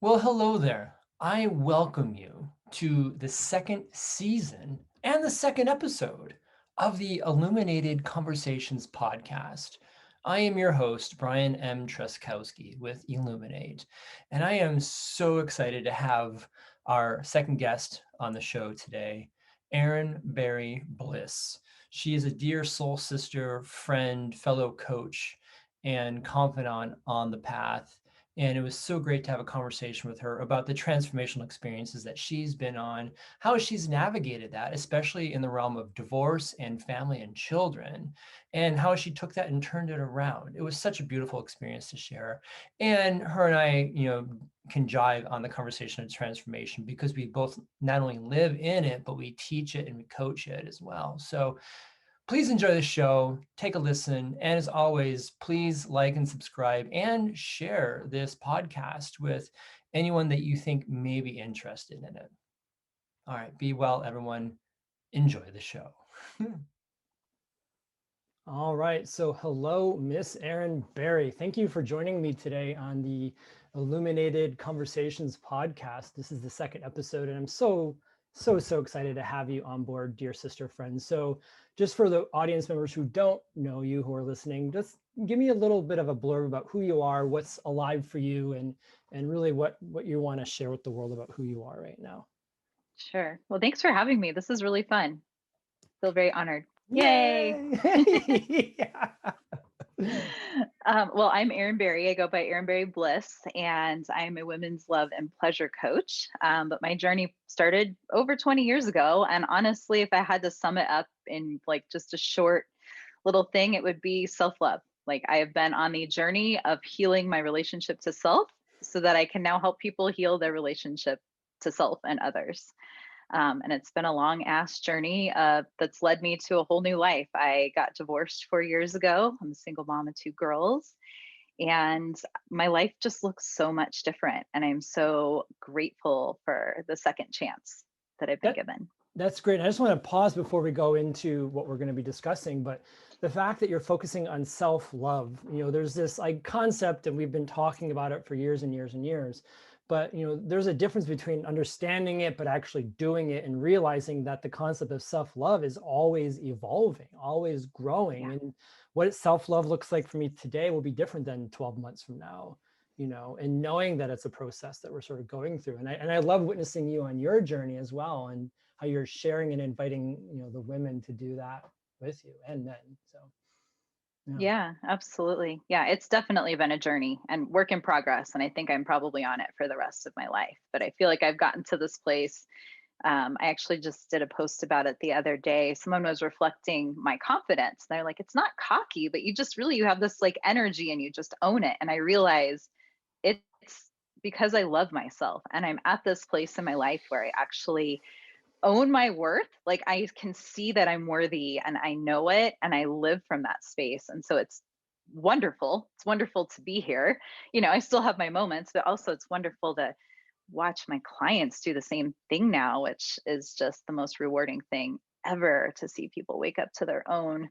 Well, hello there. I welcome you to the second season and the second episode of the Illuminated Conversations podcast. I am your host, Brian M. Truskowski with Illuminate, and I am so excited to have our second guest on the show today, Erin Berry Bliss. She is a dear soul sister, friend, fellow coach, and confidant on the path, and it was so great to have a conversation with her about the transformational experiences that she's been on, how she's navigated that, especially in the realm of divorce and family and children, and how she took that and turned it around. It was such a beautiful experience to share. And her and I, can jive on the conversation of transformation because we both not only live in it, but we teach it and we coach it as well. So please enjoy the show, take a listen, and as always, please like and subscribe and share this podcast with anyone that you think may be interested in it. All right, be well, everyone. Enjoy the show. All right. So hello, Miss Erin Berry. Thank you for joining me today on the Illuminated Conversations podcast. This is the second episode, and I'm so excited to have you on board, dear sister friends. So just for the audience members who don't know you, who are listening, just give me a little bit of a blurb about who you are, what's alive for you, and really what you want to share with the world about who you are right now. Sure. Well, thanks for having me. This is really fun. Feel very honored. Yay. Yay! Yeah. Well, I'm Erin Berry. I go by Erin Berry Bliss, and I'm a women's love and pleasure coach. But my journey started over 20 years ago. And honestly, if I had to sum it up in like just a short little thing, it would be self love. Like I have been on the journey of healing my relationship to self so that I can now help people heal their relationship to self and others. And it's been a long ass journey that's led me to a whole new life. I got divorced 4 years ago. I'm a single mom of two girls, and my life just looks so much different. And I'm so grateful for the second chance that I've been That given. That's great. I just want to pause before we go into what we're going to be discussing, but the fact that you're focusing on self-love, there's this like concept, and we've been talking about it for years and years and years, but there's a difference between understanding it, but actually doing it and realizing that the concept of self-love is always evolving, always growing. Yeah. And what self-love looks like for me today will be different than 12 months from now. And knowing that it's a process that we're sort of going through. And I love witnessing you on your journey as well, and how you're sharing and inviting the women to do that with you and men. So yeah. Yeah, absolutely. Yeah, it's definitely been a journey and work in progress. And I think I'm probably on it for the rest of my life. But I feel like I've gotten to this place. I actually just did a post about it the other day. Someone was reflecting my confidence. They're like, it's not cocky, but you have this like energy and you just own it. And I realize it's because I love myself. And I'm at this place in my life where I actually own my worth. Like I can see that I'm worthy and I know it and I live from that space. And so it's wonderful. It's wonderful to be here. I still have my moments, but also it's wonderful to watch my clients do the same thing now, which is just the most rewarding thing ever to see people wake up to their own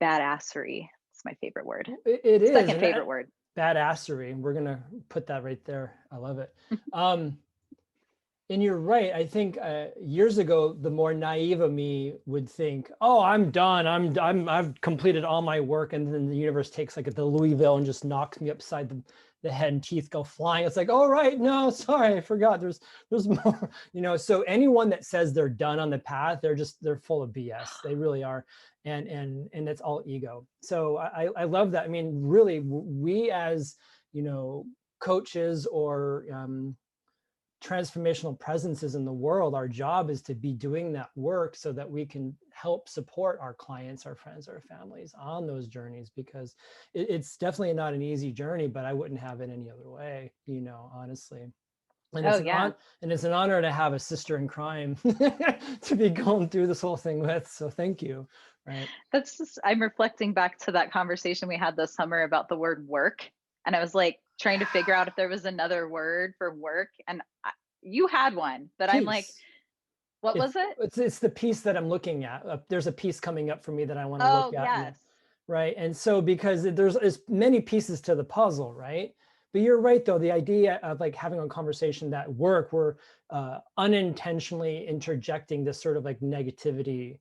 badassery. It's my favorite word. It is. Second And favorite word. badassery. We're gonna put that right there. I love it. And you're right. I think years ago, the more naive of me would think, "Oh, I'm done. I've completed all my work," and then the universe takes like the Louisville and just knocks me upside the head, and teeth go flying. It's like, "Oh, right, no, sorry, I forgot. There's more." So anyone that says they're done on the path, they're full of BS. They really are, and it's all ego. So I love that. I mean, really, we as coaches or transformational presences in the world, our job is to be doing that work so that we can help support our clients, our friends, our families on those journeys, because it's definitely not an easy journey, but I wouldn't have it any other way, honestly. And Oh, it's yeah. an honor to have a sister in crime to be going through this whole thing with. So thank you. Right. I'm reflecting back to that conversation we had this summer about the word work. And I was like trying to figure out if there was another word for work. And you had one, but I'm like, Peace. what It's was it? it's the piece that I'm looking at. There's a piece coming up for me that I want to look Oh, at. And yes. right. And so because there's many pieces to the puzzle, right? But you're right, though. The idea of like having a conversation that work, we're unintentionally interjecting this sort of like negativity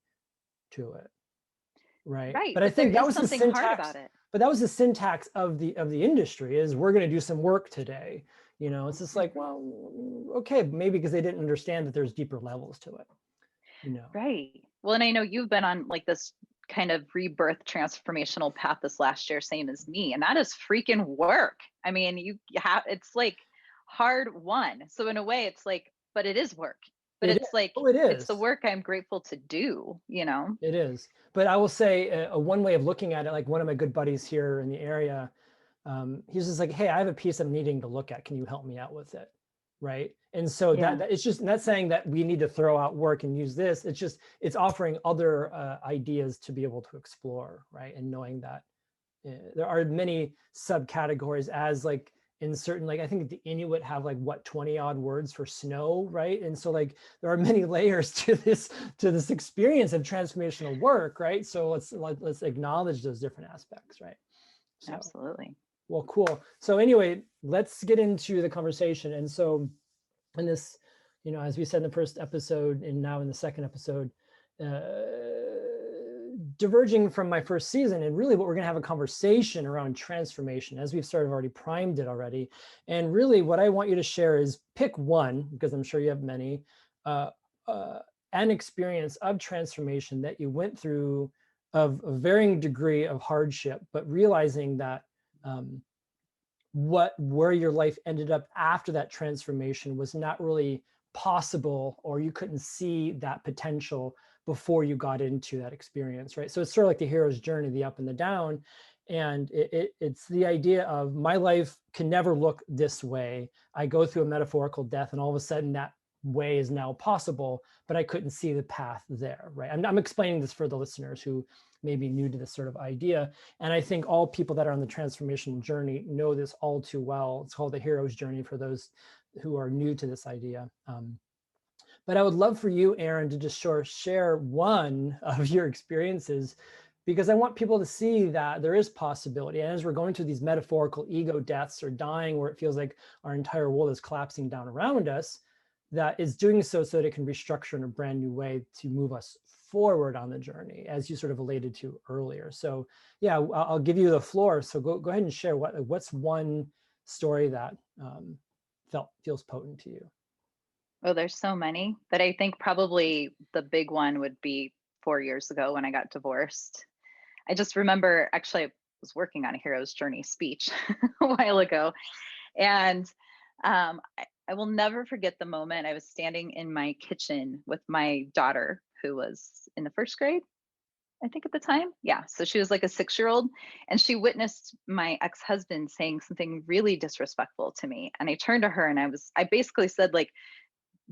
to it, right? Right. But I But there think that is was the something hard syntax. about it. But that was the syntax of the industry is we're going to do some work today. You know, it's just like, well, okay, maybe because they didn't understand that there's deeper levels to it. You know. Right. Well, and I know you've been on like this kind of rebirth transformational path this last year, same as me. And that is freaking work. I mean, you have, it's like hard won. So in a way, it's like, but it is work. But It is. it's like, Oh, it it's the is. work I'm grateful to do, you know? It is. But I will say a one way of looking at it, like one of my good buddies here in the area, he's just like, hey, I have a piece I'm needing to look at. Can you help me out with it? Right. And so Yeah. that it's just not saying that we need to throw out work and use this. It's just, it's offering other ideas to be able to explore. Right. And knowing that there are many subcategories as like in certain, like I think the Inuit have like what 20 odd words for snow, right? And so like there are many layers to this experience of transformational work, right? So let's acknowledge those different aspects, right? So Absolutely. well, cool. So anyway, let's get into the conversation. And so in this, you know, as we said in the first episode and now in the second episode, diverging from my first season, and really what we're going to have a conversation around transformation, as we've sort of already primed it already. And really what I want you to share is pick one, because I'm sure you have many, an experience of transformation that you went through of a varying degree of hardship, but realizing that where your life ended up after that transformation was not really possible, or you couldn't see that potential before you got into that experience, right? So it's sort of like the hero's journey, the up and the down. And it's the idea of my life can never look this way. I go through a metaphorical death and all of a sudden that way is now possible, but I couldn't see the path there, right? I'm explaining this for the listeners who may be new to this sort of idea. And I think all people that are on the transformational journey know this all too well. It's called the hero's journey for those who are new to this idea. But I would love for you, Erin, to just share one of your experiences, because I want people to see that there is possibility. And as we're going through these metaphorical ego deaths or dying where it feels like our entire world is collapsing down around us, that is doing so that it can restructure in a brand new way to move us forward on the journey, as you sort of alluded to earlier. So yeah, I'll give you the floor. So go ahead and share what's one story that feels potent to you. Oh, there's so many, but I think probably the big one would be 4 years ago when I got divorced. I just remember, actually, I was working on a hero's journey speech a while ago. And I will never forget the moment I was standing in my kitchen with my daughter, who was in the first grade, I think at the time. Yeah. So she was like a 6-year-old, and she witnessed my ex-husband saying something really disrespectful to me. And I turned to her and I basically said, like,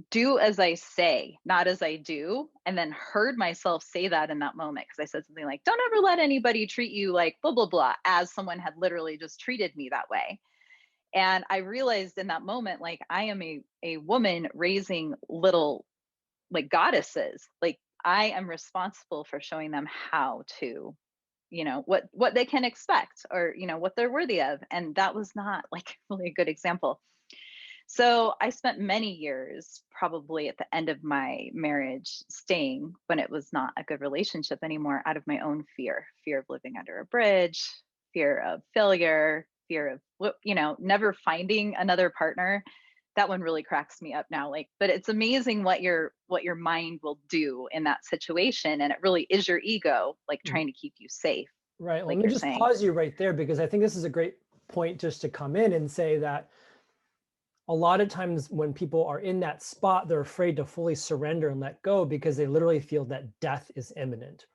do as I say, not as I do. And then heard myself say that in that moment, because I said something like, don't ever let anybody treat you like blah, blah, blah, as someone had literally just treated me that way. And I realized in that moment, like, I am a woman raising little like goddesses. Like, I am responsible for showing them how to, you know, what they can expect, or, you know, what they're worthy of. And that was not like really a good example. So I spent many years, probably at the end of my marriage, staying when it was not a good relationship anymore, out of my own fear of living under a bridge, fear of failure, fear of, you know, never finding another partner. That one really cracks me up now. Like, but it's amazing what your mind will do in that situation. And it really is your ego, like, trying to keep you safe. Right. Let Like me you're just saying. pause you right there, because I think this is a great point just to come in and say that a lot of times when people are in that spot, they're afraid to fully surrender and let go because they literally feel that death is imminent.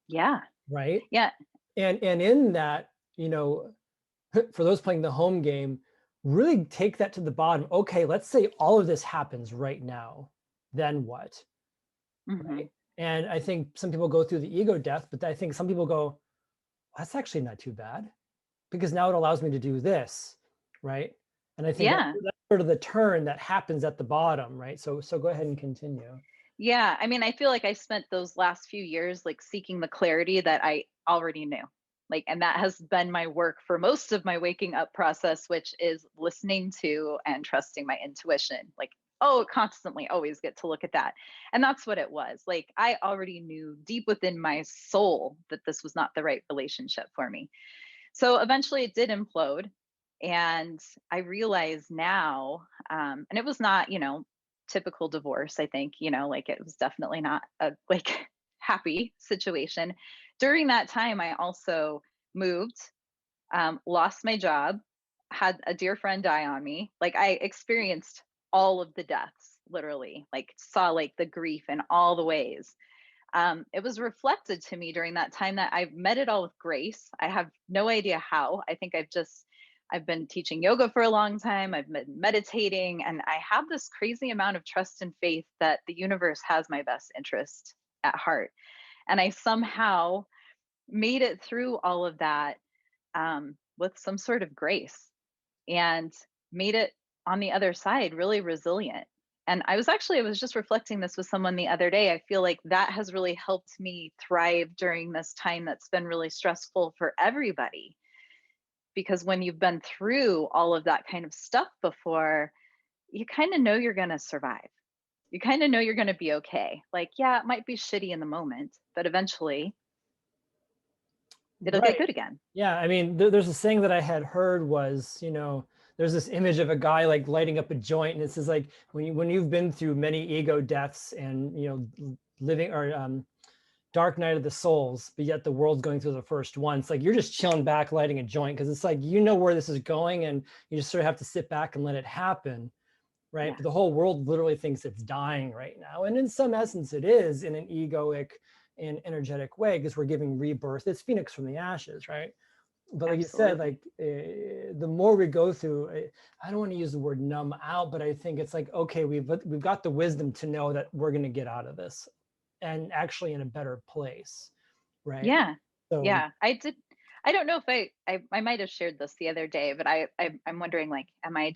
Yeah. Right. Yeah. And in that, you know, for those playing the home game, really take that to the bottom. Okay, let's say all of this happens right now. Then what? Mm-hmm. Right. And I think some people go through the ego death, but I think some people go, that's actually not too bad, because now it allows me to do this. Right. And I think Yeah. that's sort of the turn that happens at the bottom, right? So go ahead and continue. Yeah. I mean, I feel like I spent those last few years like seeking the clarity that I already knew. Like, and that has been my work for most of my waking up process, which is listening to and trusting my intuition. Like, oh, constantly always get to look at that. And that's what it was. Like, I already knew deep within my soul that this was not the right relationship for me. So eventually it did implode. And I realize now, and it was not, typical divorce, I think, like it was definitely not a like happy situation. During that time, I also moved, lost my job, had a dear friend die on me. Like I experienced all of the deaths, literally, like saw like the grief in all the ways. It was reflected to me during that time that I've met it all with grace. I have no idea how. I think I've been teaching yoga for a long time. I've been meditating, and I have this crazy amount of trust and faith that the universe has my best interest at heart. And I somehow made it through all of that, with some sort of grace, and made it on the other side really resilient. And I was just reflecting this with someone the other day. I feel like that has really helped me thrive during this time that's been really stressful for everybody. Because when you've been through all of that kind of stuff before, you kind of know you're going to survive. You kind of know you're going to be okay. Like, yeah, it might be shitty in the moment, but eventually it'll get Right. good again. Yeah. I mean, there's a saying that I had heard was, there's this image of a guy like lighting up a joint, and it says like when you've been through many ego deaths and living or dark night of the souls, but yet the world's going through the first one. It's like you're just chilling back, lighting a joint, because it's like where this is going, and you just sort of have to sit back and let it happen, right? Yeah. But the whole world literally thinks it's dying right now, and in some essence, it is in an egoic and energetic way because we're giving rebirth. It's phoenix from the ashes, right? But like Absolutely. you said, like the more we go through, I don't want to use the word numb out, but I think it's like, okay, we've got the wisdom to know that we're going to get out of this and actually in a better place, right? Yeah. So Yeah. I don't know if I might have shared this the other day, but I'm wondering, like, am I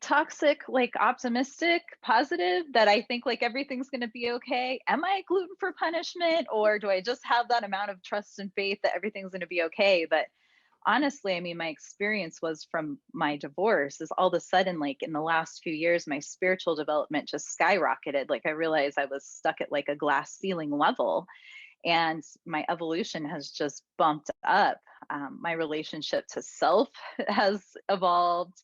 toxic, like optimistic, positive, that I think like everything's going to be okay? Am I gluten for punishment, or do I just have that amount of trust and faith that everything's going to be okay? But honestly, I mean, my experience was from my divorce is all of a sudden, like in the last few years, my spiritual development just skyrocketed. Like I realized I was stuck at like a glass ceiling level, and my evolution has just bumped up. My relationship to self has evolved.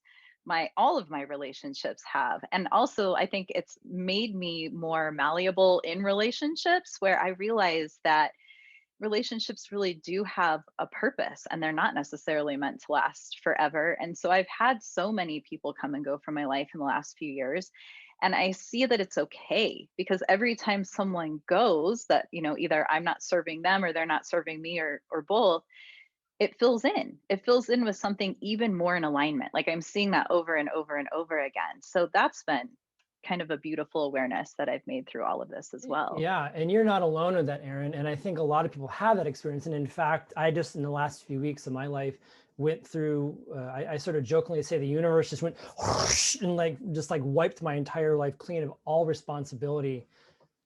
All of my relationships have. And also I think it's made me more malleable in relationships, where I realize that relationships really do have a purpose, and they're not necessarily meant to last forever. And so I've had so many people come and go from my life in the last few years, and I see that it's okay, because every time someone goes that, either I'm not serving them or they're not serving me, or both, it fills in with something even more in alignment. Like I'm seeing that over and over and over again. So that's been kind of a beautiful awareness that I've made through all of this as well. yeah, and you're not alone with that, Erin. And I think a lot of people have that experience. And in fact, I just in the last few weeks of my life went through. I sort of jokingly say the universe just went whoosh, and like just like wiped my entire life clean of all responsibility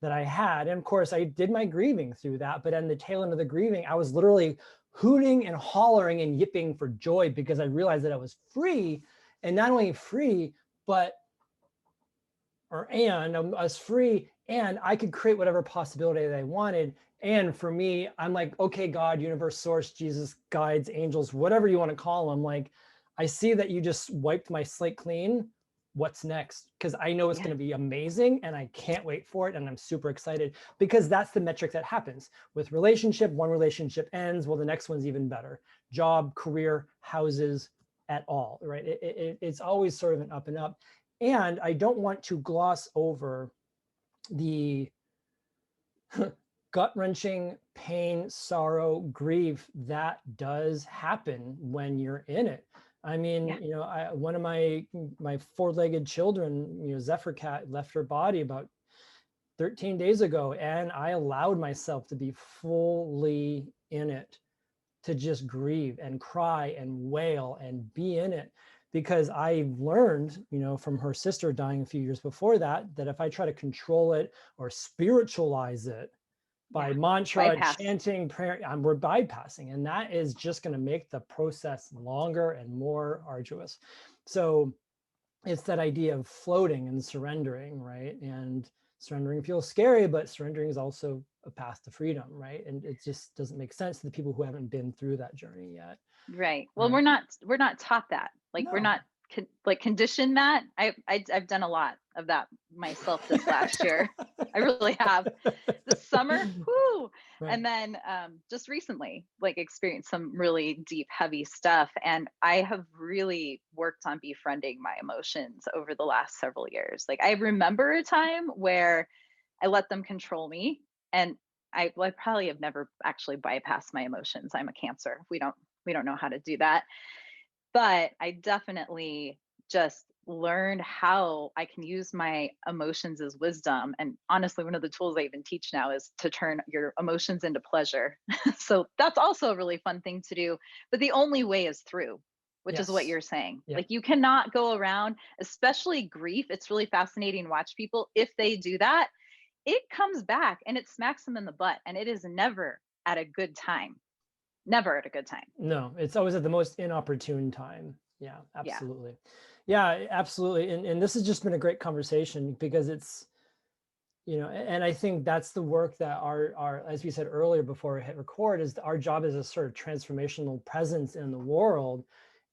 that I had. And of course, I did my grieving through that. But on the tail end of the grieving, I was literally hooting and hollering and yipping for joy because I realized that I was free, and not only free, but I was free and I could create whatever possibility that I wanted. And for me, I'm like, okay, God, universe, source, Jesus, guides, angels, whatever you want to call them. Like, I see that you just wiped my slate clean. What's next? Because I know it's Yeah. going to be amazing and I can't wait for it. And I'm super excited because that's the metric that happens with relationship. One relationship ends. Well, the next one's even better. Job, career, houses, at all, right? It's always sort of an up and up. And I don't want to gloss over the gut-wrenching pain, sorrow, grief that does happen when you're in it. I mean, Yeah. one of my four-legged children, Zephyr Cat, left her body about 13 days ago, and I allowed myself to be fully in it, to just grieve and cry and wail and be in it, because I learned, from her sister dying a few years before that, that if I try to control it or spiritualize it, by mantra, bypass. chanting, prayer, we're bypassing. And that is just going to make the process longer and more arduous. So it's that idea of floating and surrendering, right? And surrendering feels scary, but surrendering is also a path to freedom, right? And it just doesn't make sense to the people who haven't been through that journey yet. Right. Well, Right. we're not taught that. Like we're No. not conditioned that. I've done a lot of that myself this last year. I really have. This summer, whoo. Right. And then just recently, like experienced some really deep, heavy stuff. And I have really worked on befriending my emotions over the last several years. Like I remember a time where I let them control me. And I probably have never actually bypassed my emotions. I'm a Cancer. We don't know how to do that. But I definitely just learned how I can use my emotions as wisdom. And honestly, one of the tools I even teach now is to turn your emotions into pleasure. So that's also a really fun thing to do. But the only way is through, which is what Yes. you're saying. Yeah. Like you cannot go around, especially grief. It's really fascinating to watch people. If they do that, it comes back and it smacks them in the butt. And it is never at a good time. Never at a good time. No, it's always at the most inopportune time. Yeah, Yeah. absolutely. Yeah, absolutely. And this has just been a great conversation because it's, and I think that's the work that our, as we said earlier before we hit record, is our job as a sort of transformational presence in the world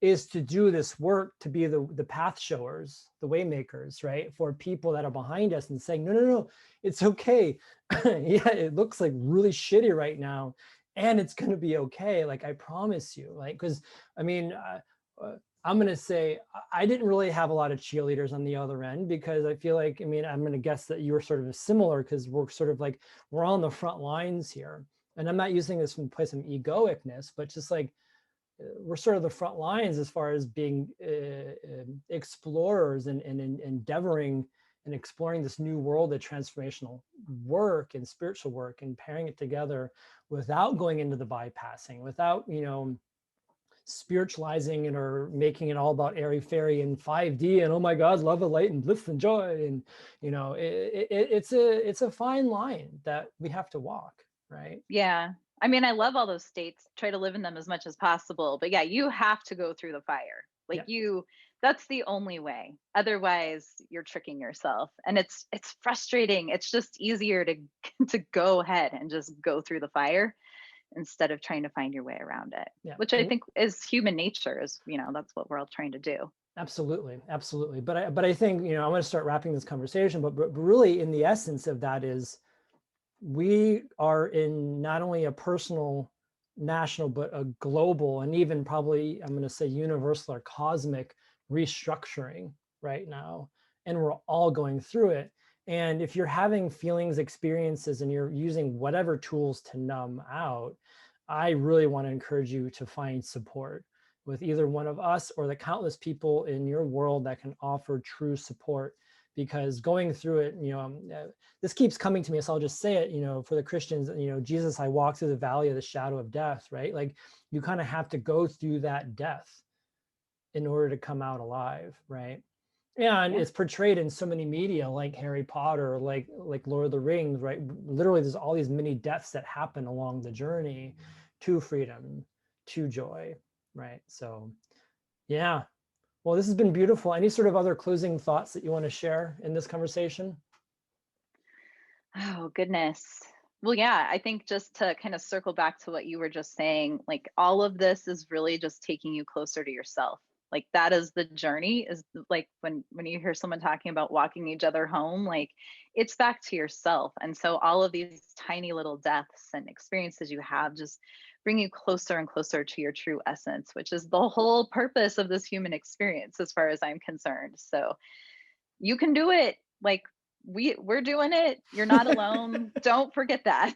is to do this work, to be the path showers, the way makers, right? For people that are behind us and saying, no, it's okay. Yeah, it looks like really shitty right now. And it's going to be okay. Like, I promise you, like, because I mean, I'm going to say I didn't really have a lot of cheerleaders on the other end because I feel like, I mean, I'm going to guess that you were sort of similar because we're sort of like, we're on the front lines here. And I'm not using this from a place of egoicness, but just like, we're sort of the front lines as far as being explorers and endeavoring and exploring this new world of transformational work and spiritual work and pairing it together without going into the bypassing, without, spiritualizing it or making it all about airy fairy and 5D and oh my God, love and light and bliss and joy. And it's a fine line that we have to walk, right? Yeah. I mean, I love all those states, try to live in them as much as possible. But yeah, you have to go through the fire. Like Yeah. that's the only way. Otherwise, you're tricking yourself. And it's frustrating. It's just easier to to go ahead and just go through the fire instead of trying to find your way around it. Yeah. Which I think is human nature, is, that's what we're all trying to do. Absolutely, absolutely. But I think, I want to start wrapping this conversation, but really in the essence of that is we are in not only a personal, national, but a global and even probably, I'm going to say universal or cosmic restructuring right now. And we're all going through it. And if you're having feelings, experiences, and you're using whatever tools to numb out, I really want to encourage you to find support with either one of us or the countless people in your world that can offer true support. Because going through it, this keeps coming to me, so I'll just say it, for the Christians, Jesus, I walk through the valley of the shadow of death, right? Like you kind of have to go through that death in order to come out alive, right? And it's portrayed in so many media like Harry Potter, like Lord of the Rings, right? Literally, there's all these many deaths that happen along the journey to freedom, to joy, right? So, yeah. Well, this has been beautiful. Any sort of other closing thoughts that you want to share in this conversation? Oh, goodness. Well, yeah, I think just to kind of circle back to what you were just saying, like all of this is really just taking you closer to yourself. Like that is the journey, is like when you hear someone talking about walking each other home, like it's back to yourself. And so all of these tiny little deaths and experiences you have just bring you closer and closer to your true essence, which is the whole purpose of this human experience as far as I'm concerned. So you can do it. Like we're doing it. You're not alone. Don't forget that.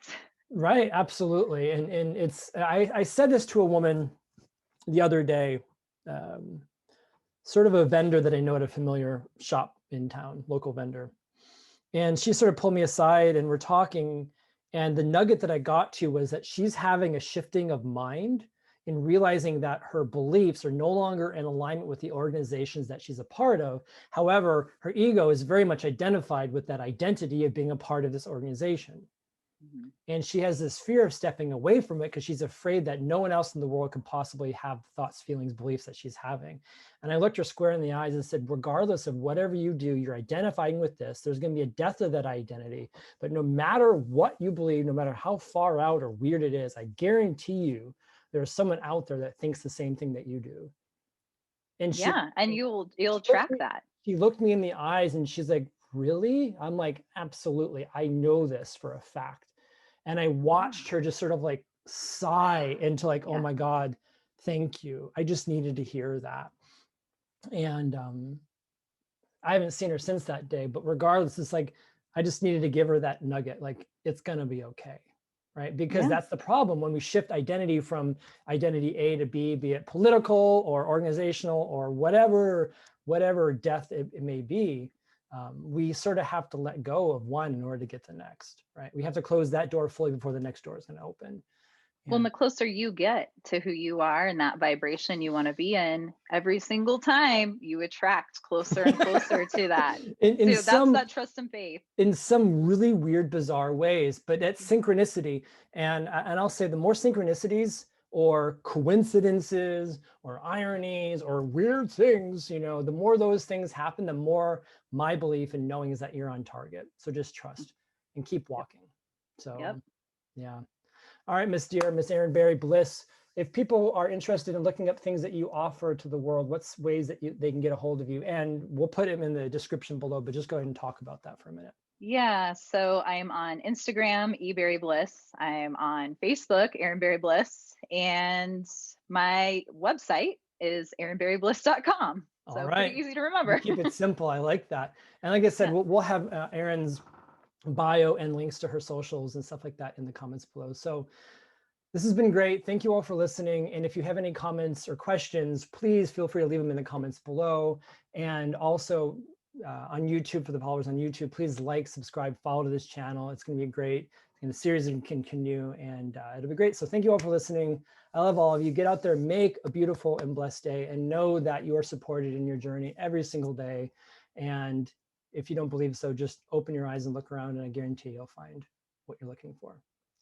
Right, absolutely. And it's I said this to a woman the other day, sort of a vendor that I know at a familiar shop in town, local vendor. And she sort of pulled me aside and we're talking. And the nugget that I got to was that she's having a shifting of mind in realizing that her beliefs are no longer in alignment with the organizations that she's a part of. However, her ego is very much identified with that identity of being a part of this organization. Mhm. And she has this fear of stepping away from it because she's afraid that no one else in the world could possibly have thoughts, feelings, beliefs that she's having. And I looked her square in the eyes and said, regardless of whatever you do, you're identifying with this. There's going to be a death of that identity. But no matter what you believe, no matter how far out or weird it is, I guarantee you there's someone out there that thinks the same thing that you do. And Yeah, and you'll track that. she looked me in the eyes and she's like, really? I'm like, absolutely. I know this for a fact. And I watched her just sort of like sigh into like, oh Yeah. my God, thank you. I just needed to hear that. And I haven't seen her since that day, but regardless, it's like, I just needed to give her that nugget. Like, it's going to be okay. Right. Because Yeah. that's the problem when we shift identity from identity A to B, be it political or organizational or whatever death it may be. We sort of have to let go of one in order to get the next. Right. We have to close that door fully before the next door is going to open. Well, and the closer you get to who you are and that vibration you want to be in, every single time you attract closer and closer to that. So that's that trust and faith. In some really weird, bizarre ways, but that's synchronicity. And I'll say the more synchronicities or coincidences or ironies or weird things, you know, the more those things happen, the more my belief in knowing is that you're on target. So just trust and keep walking. So yeah. All right, Miss Erin Berry Bliss. If people are interested in looking up things that you offer to the world, what's ways that they can get a hold of you? And we'll put them in the description below, but just go ahead and talk about that for a minute. Yeah, so I'm on Instagram, eberrybliss. I'm on Facebook, Erin Berry Bliss, and my website is erinberrybliss.com. So All right. pretty easy to remember. Keep it simple. I like that. And like I said, we'll have Erin's bio and links to her socials and stuff like that in the comments below. So this has been great. Thank you all for listening. And if you have any comments or questions, please feel free to leave them in the comments below. And also on YouTube, for the followers on YouTube, please like, subscribe, follow to this channel. It's going to be great. And the series can continue and it'll be great. So thank you all for listening. I love all of you. Get out there, make a beautiful and blessed day, and know that you are supported in your journey every single day. And if you don't believe so, just open your eyes and look around, and I guarantee you'll find what you're looking for.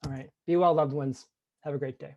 All right. Be well, loved ones. Have a great day.